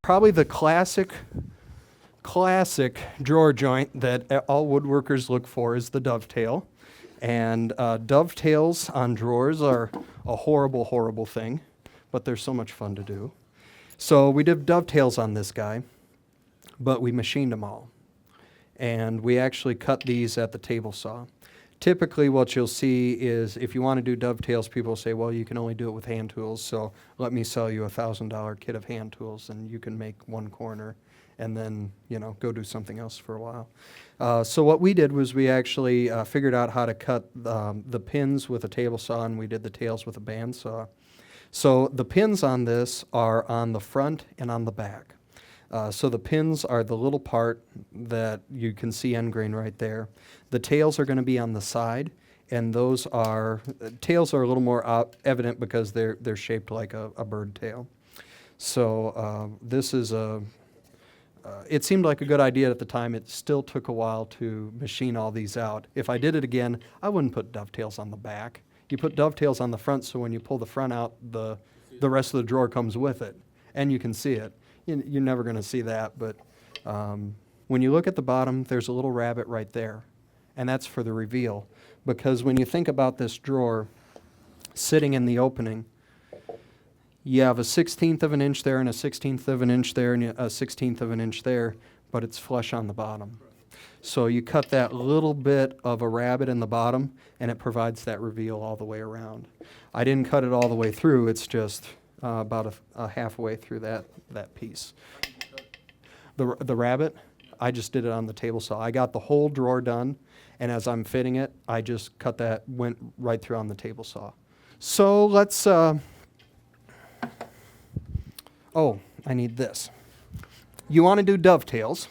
probably the classic drawer joint that all woodworkers look for is the dovetail. And dovetails on drawers are a horrible, horrible thing, but they're so much fun to do. So we did dovetails on this guy, but we machined them all. And we actually cut these at the table saw. Typically what you'll see is if you want to do dovetails, people say, well, you can only do it with hand tools, so let me sell you a $1,000 kit of hand tools and you can make one corner and then, go do something else for a while. So what we did was we actually figured out how to cut the pins with a table saw, and we did the tails with a bandsaw. So the pins on this are on the front and on the back. So the pins are the little part that you can see end grain right there. The tails are going to be on the side, and tails are a little more evident because they're shaped like a bird tail. So this is it seemed like a good idea at the time. It still took a while to machine all these out. If I did it again, I wouldn't put dovetails on the back. You put dovetails on the front, so when you pull the front out, the rest of the drawer comes with it, and you can see it. You're never going to see that, but when you look at the bottom, there's a little rabbit right there, and that's for the reveal. Because when you think about this drawer sitting in the opening, you have a 1/16 of an inch there and a 1/16 of an inch there and a 1/16 of an inch there, but it's flush on the bottom. So you cut that little bit of a rabbit in the bottom, and it provides that reveal all the way around. I didn't cut it all the way through, it's just about a halfway through that piece. The rabbit, I just did it on the table saw. I got the whole drawer done, and as I'm fitting it, I just went right through on the table saw. So let's, I need this. You want to do dovetails.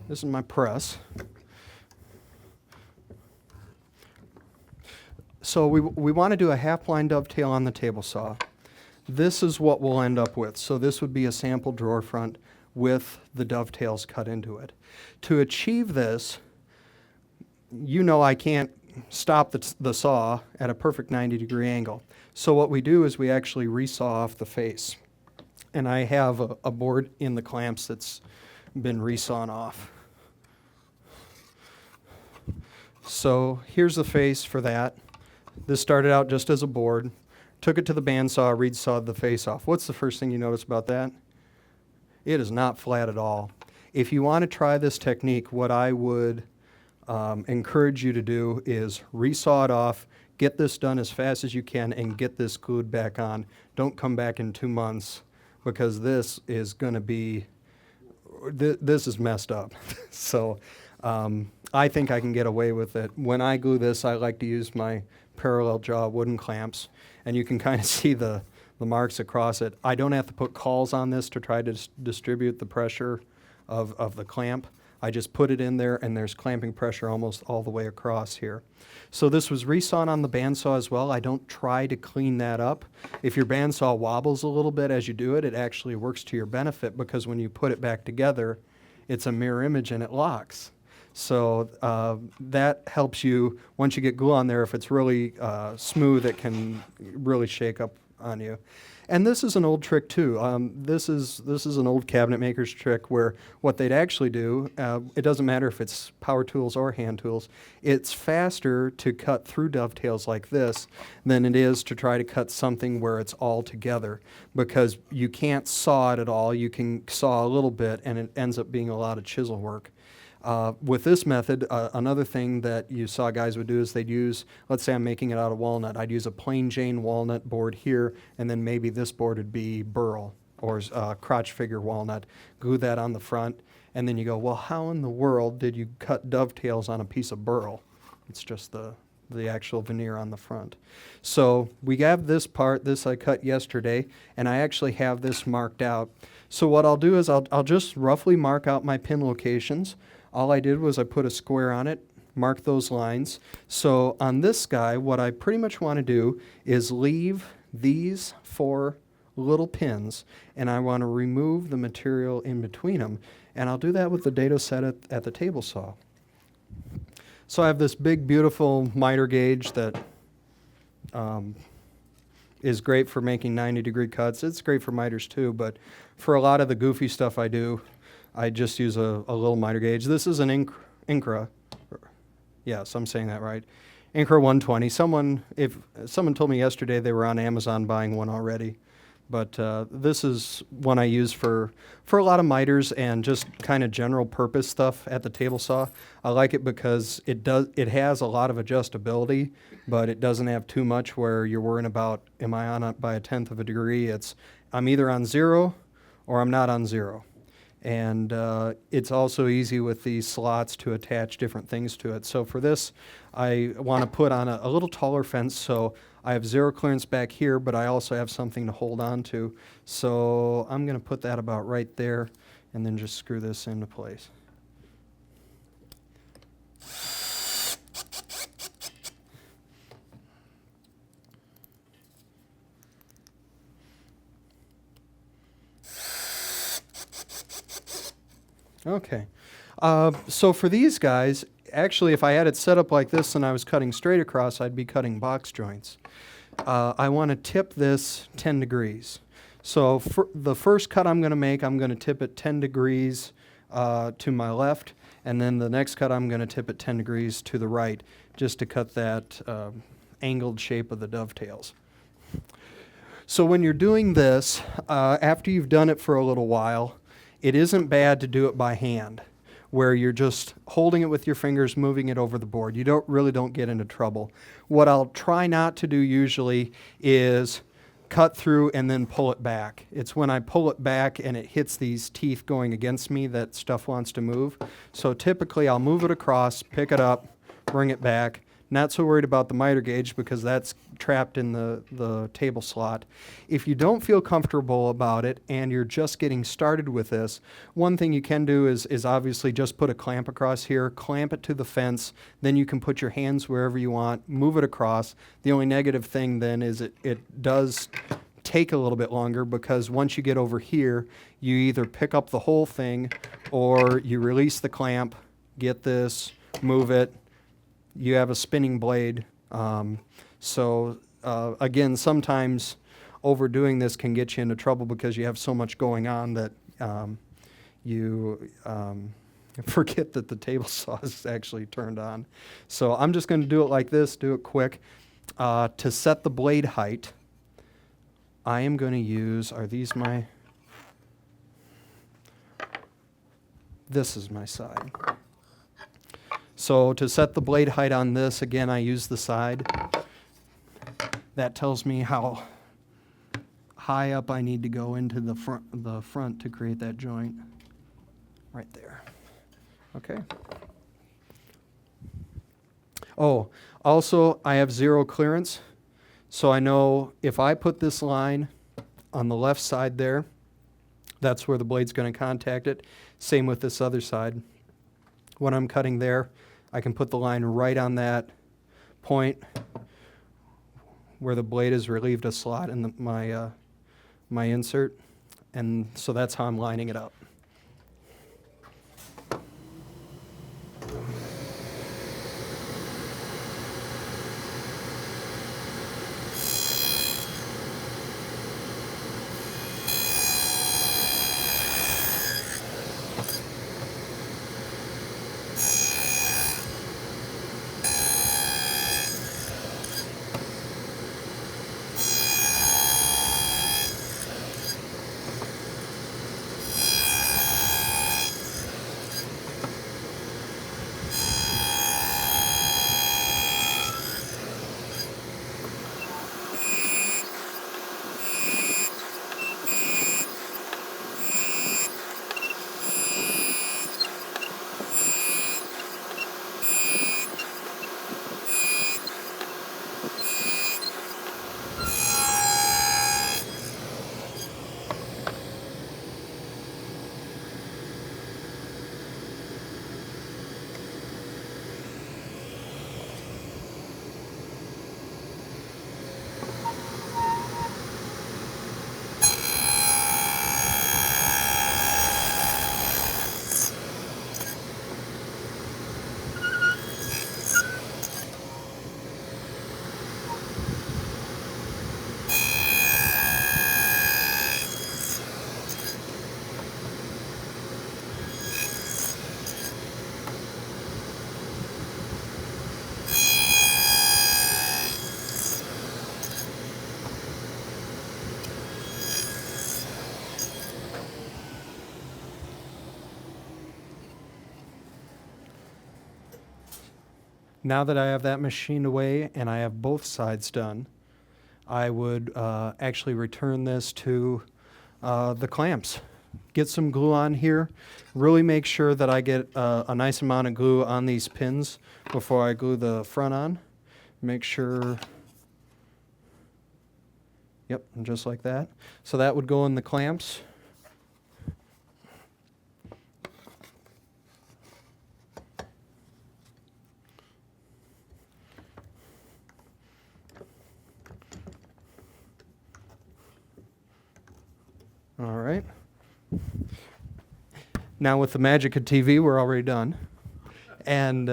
This is my press. So we want to do a half-blind dovetail on the table saw. This is what we'll end up with. So this would be a sample drawer front with the dovetails cut into it. To achieve this, I can't stop the saw at a perfect 90-degree angle. So what we do is we actually resaw off the face. And I have a board in the clamps that's been resawn off. So here's the face for that. This started out just as a board. Took it to the bandsaw, resawed the face off. What's the first thing you notice about that? It is not flat at all. If you want to try this technique, what I would encourage you to do is resaw it off, get this done as fast as you can, and get this glued back on. Don't come back in 2 months, because this is going to be, this is messed up. So I think I can get away with it. When I glue this, I like to use my parallel jaw wooden clamps, and you can kind of see the marks across it. I don't have to put cauls on this to try to distribute the pressure of the clamp. I just put it in there, and there's clamping pressure almost all the way across here. So this was resawn on the bandsaw as well. I don't try to clean that up. If your bandsaw wobbles a little bit as you do it, it actually works to your benefit, because when you put it back together, it's a mirror image and it locks. So that helps you, once you get glue on there, if it's really smooth, it can really shake up on you. And this is an old trick too. This is an old cabinet maker's trick, where what they'd actually do, it doesn't matter if it's power tools or hand tools, it's faster to cut through dovetails like this than it is to try to cut something where it's all together, because you can't saw it at all. You can saw a little bit, and it ends up being a lot of chisel work. With this method, another thing that you saw guys would do is they'd use, let's say I'm making it out of walnut, I'd use a plain Jane walnut board here, and then maybe this board would be burl or crotch figure walnut. Glue that on the front, and then you go, well, how in the world did you cut dovetails on a piece of burl? It's just the actual veneer on the front. So we have this part, this I cut yesterday, and I actually have this marked out. So what I'll do is I'll just roughly mark out my pin locations. All I did was I put a square on it, mark those lines. So on this guy, what I pretty much want to do is leave these 4 little pins, and I want to remove the material in between them. And I'll do that with the dado set at the table saw. So I have this big, beautiful miter gauge that is great for making 90-degree cuts. It's great for miters too, but for a lot of the goofy stuff I do, I just use a little miter gauge. This is an Incra. Yes, I'm saying that right. Incra 120. If someone told me yesterday they were on Amazon buying one already, but this is one I use for a lot of miters and just kind of general purpose stuff at the table saw. I like it because it has a lot of adjustability, but it doesn't have too much where you're worrying about, am I on it by 1/10 of a degree? I'm either on 0 or I'm not on 0. And it's also easy with these slots to attach different things to it. So for this, I want to put on a little taller fence, so I have 0 clearance back here, but I also have something to hold on to. So I'm going to put that about right there and then just screw this into place. Okay, so for these guys, actually if I had it set up like this and I was cutting straight across, I'd be cutting box joints. I want to tip this 10 degrees. So for the first cut I'm going to make, I'm going to tip it 10 degrees to my left, and then the next cut I'm going to tip it 10 degrees to the right, just to cut that angled shape of the dovetails. So when you're doing this, after you've done it for a little while, it isn't bad to do it by hand, where you're just holding it with your fingers, moving it over the board. You really don't get into trouble. What I'll try not to do usually is cut through and then pull it back. It's when I pull it back and it hits these teeth going against me that stuff wants to move. So typically I'll move it across, pick it up, bring it back. Not so worried about the miter gauge because that's trapped in the table slot. If you don't feel comfortable about it and you're just getting started with this, one thing you can do is obviously just put a clamp across here, clamp it to the fence, then you can put your hands wherever you want, move it across. The only negative thing then is it does take a little bit longer because once you get over here, you either pick up the whole thing or you release the clamp, get this, move it, you have a spinning blade. Again, sometimes overdoing this can get you into trouble because you have so much going on that you forget that the table saw is actually turned on. So I'm just going to do it like this, do it quick. To set the blade height, I am going to use, this is my side. So to set the blade height on this, again, I use the side. That tells me how high up I need to go into the front to create that joint. Right there. Okay. Oh, also I have 0 clearance. So I know if I put this line on the left side there, that's where the blade's going to contact it. Same with this other side. When I'm cutting there, I can put the line right on that point where the blade has relieved a slot in my insert, and so that's how I'm lining it up. Now that I have that machined away and I have both sides done, I would actually return this to the clamps. Get some glue on here. Really make sure that I get a nice amount of glue on these pins before I glue the front on. Make sure, yep, just like that. So that would go in the clamps. All right. Now with the magic of TV, we're already done. And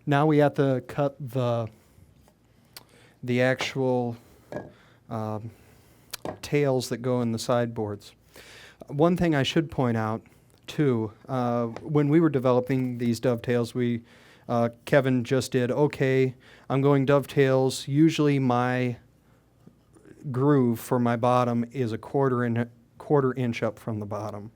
now we have to cut the actual tails that go in the sideboards. One thing I should point out, too, when we were developing these dovetails, Kevin just did, okay, I'm going dovetails. Usually my groove for my bottom is a quarter inch up from the bottom.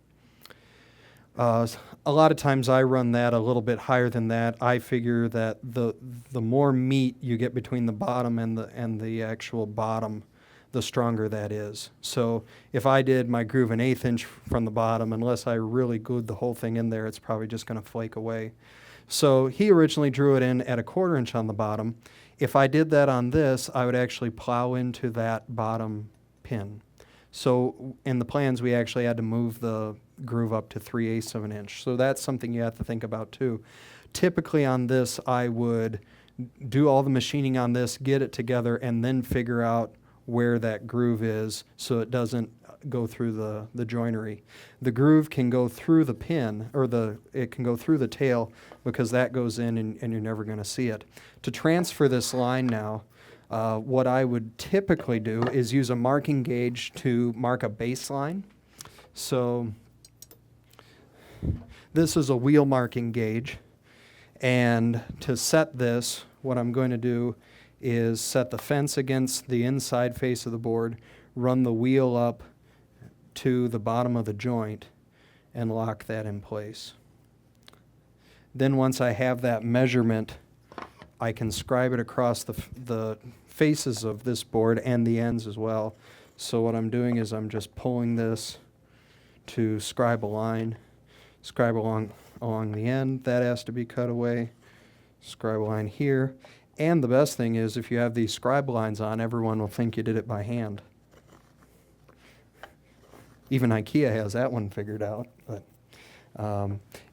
A lot of times I run that a little bit higher than that. I figure that the more meat you get between the bottom and the actual bottom, the stronger that is. So if I did my groove an 1/8 inch from the bottom, unless I really glued the whole thing in there, it's probably just going to flake away. So he originally drew it in at a 1/4 inch on the bottom. If I did that on this, I would actually plow into that bottom pin. So in the plans, we actually had to move the groove up to 3/8 of an inch. So that's something you have to think about too. Typically on this, I would do all the machining on this, get it together, and then figure out where that groove is so it doesn't go through the joinery. The groove can go through the pin, or it can go through the tail, because that goes in and you're never going to see it. To transfer this line now, what I would typically do is use a marking gauge to mark a baseline. So this is a wheel marking gauge, and to set this, what I'm going to do is set the fence against the inside face of the board, run the wheel up to the bottom of the joint, and lock that in place. Then once I have that measurement, I can scribe it across the faces of this board and the ends as well. So what I'm doing is I'm just pulling this to scribe a line, scribe along the end. That has to be cut away. Scribe a line here. And the best thing is, if you have these scribe lines on, everyone will think you did it by hand. Even IKEA has that one figured out. But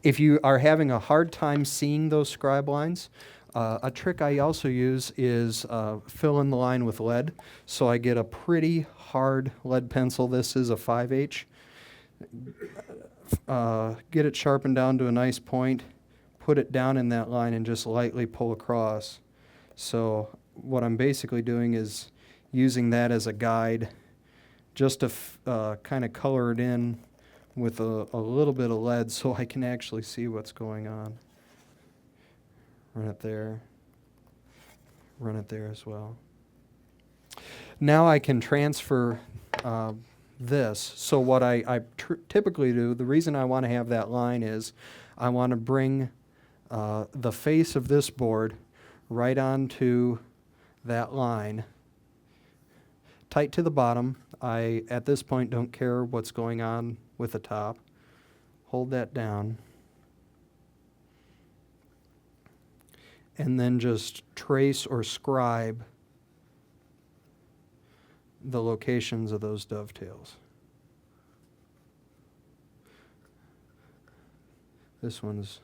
if you are having a hard time seeing those scribe lines, a trick I also use is fill in the line with lead. So I get a pretty hard lead pencil. This is a 5H. Get it sharpened down to a nice point, put it down in that line, and just lightly pull across. So what I'm basically doing is using that as a guide, just to kind of color it in with a little bit of lead so I can actually see what's going on. Run it there as well. Now I can transfer this. So what I typically do, the reason I want to have that line is I want to bring the face of this board right onto that line, tight to the bottom. I, at this point, don't care what's going on with the top. Hold that down. And then just trace or scribe the locations of those dovetails. This one's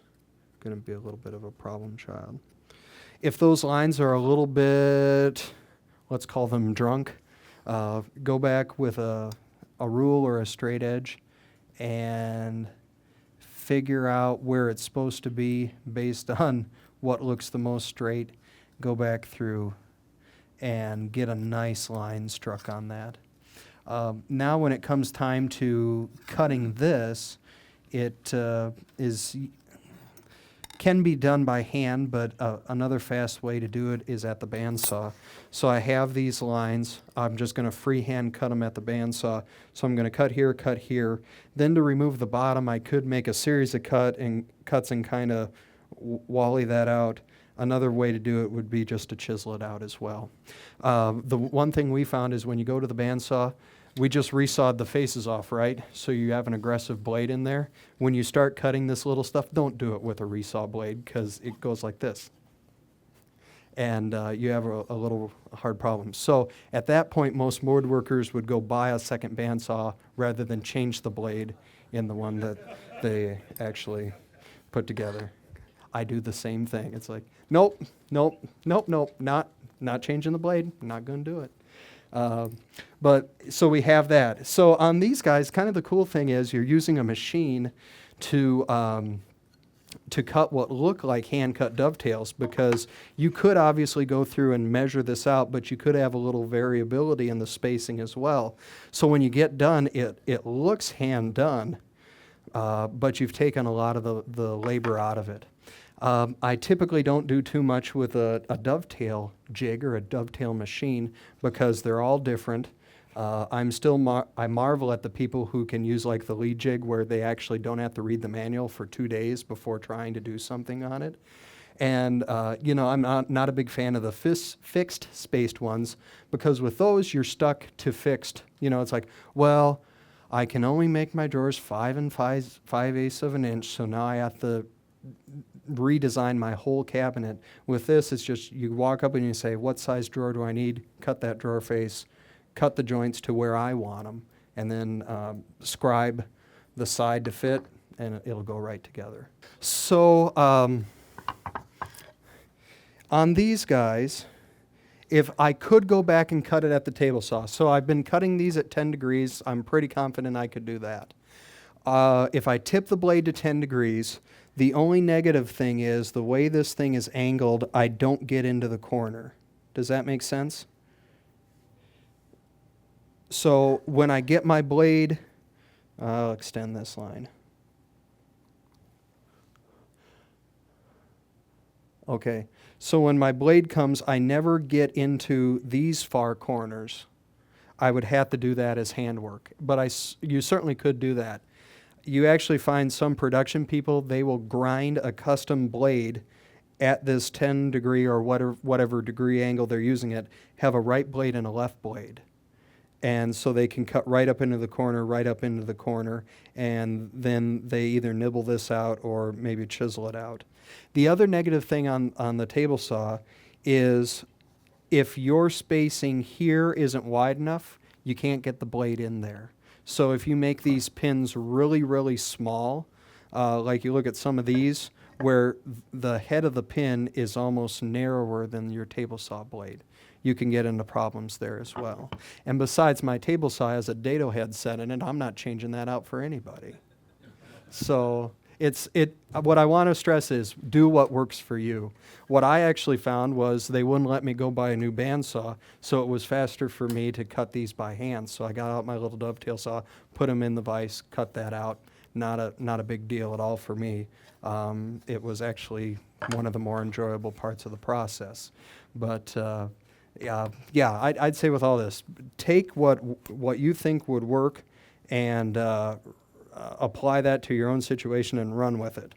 going to be a little bit of a problem child. If those lines are a little bit, let's call them drunk, go back with a rule or a straight edge and figure out where it's supposed to be based on what looks the most straight. Go back through and get a nice line struck on that. Now when it comes time to cutting this, it can be done by hand, but another fast way to do it is at the bandsaw. So I have these lines. I'm just going to freehand cut them at the bandsaw. So I'm going to cut here. Then to remove the bottom, I could make a series of cuts and kind of wally that out. Another way to do it would be just to chisel it out as well. The one thing we found is when you go to the bandsaw, we just resawed the faces off, right? So you have an aggressive blade in there. When you start cutting this little stuff, don't do it with a resaw blade because it goes like this. And you have a little hard problem. So at that point, most woodworkers would go buy a second bandsaw rather than change the blade in the one that they actually put together. I do the same thing. It's like, nope, not changing the blade. Not going to do it. But so we have that. So on these guys, kind of the cool thing is you're using a machine to cut what look like hand-cut dovetails, because you could obviously go through and measure this out, but you could have a little variability in the spacing as well. So when you get done, it looks hand-done, but you've taken a lot of the labor out of it. I typically don't do too much with a dovetail jig or a dovetail machine because they're all different. I marvel at the people who can use like the lead jig where they actually don't have to read the manual for 2 days before trying to do something on it. And, I'm not a big fan of the fixed spaced ones because with those you're stuck to fixed. It's like, well, I can only make my drawers 5 5/8 of an inch, so now I have to redesign my whole cabinet. With this, it's just you walk up and you say, what size drawer do I need? Cut that drawer face, cut the joints to where I want them, and then scribe the side to fit, and it'll go right together. So on these guys, if I could go back and cut it at the table saw, so I've been cutting these at 10 degrees, I'm pretty confident I could do that. If I tip the blade to 10 degrees, the only negative thing is the way this thing is angled, I don't get into the corner. Does that make sense? So when I get my blade, I'll extend this line. Okay, so when my blade comes, I never get into these far corners. I would have to do that as handwork, but you certainly could do that. You actually find some production people, they will grind a custom blade at this 10 degree or whatever degree angle they're using it, have a right blade and a left blade. And so they can cut right up into the corner, and then they either nibble this out or maybe chisel it out. The other negative thing on the table saw is if your spacing here isn't wide enough, you can't get the blade in there. So if you make these pins really, really small, like you look at some of these, where the head of the pin is almost narrower than your table saw blade, you can get into problems there as well. And besides, my table saw has a dado head set in it. I'm not changing that out for anybody. So what I want to stress is do what works for you. What I actually found was they wouldn't let me go buy a new bandsaw, so it was faster for me to cut these by hand. So I got out my little dovetail saw, put them in the vise, cut that out. Not a big deal at all for me. It was actually one of the more enjoyable parts of the process. But I'd say with all this, take what you think would work and apply that to your own situation and run with it.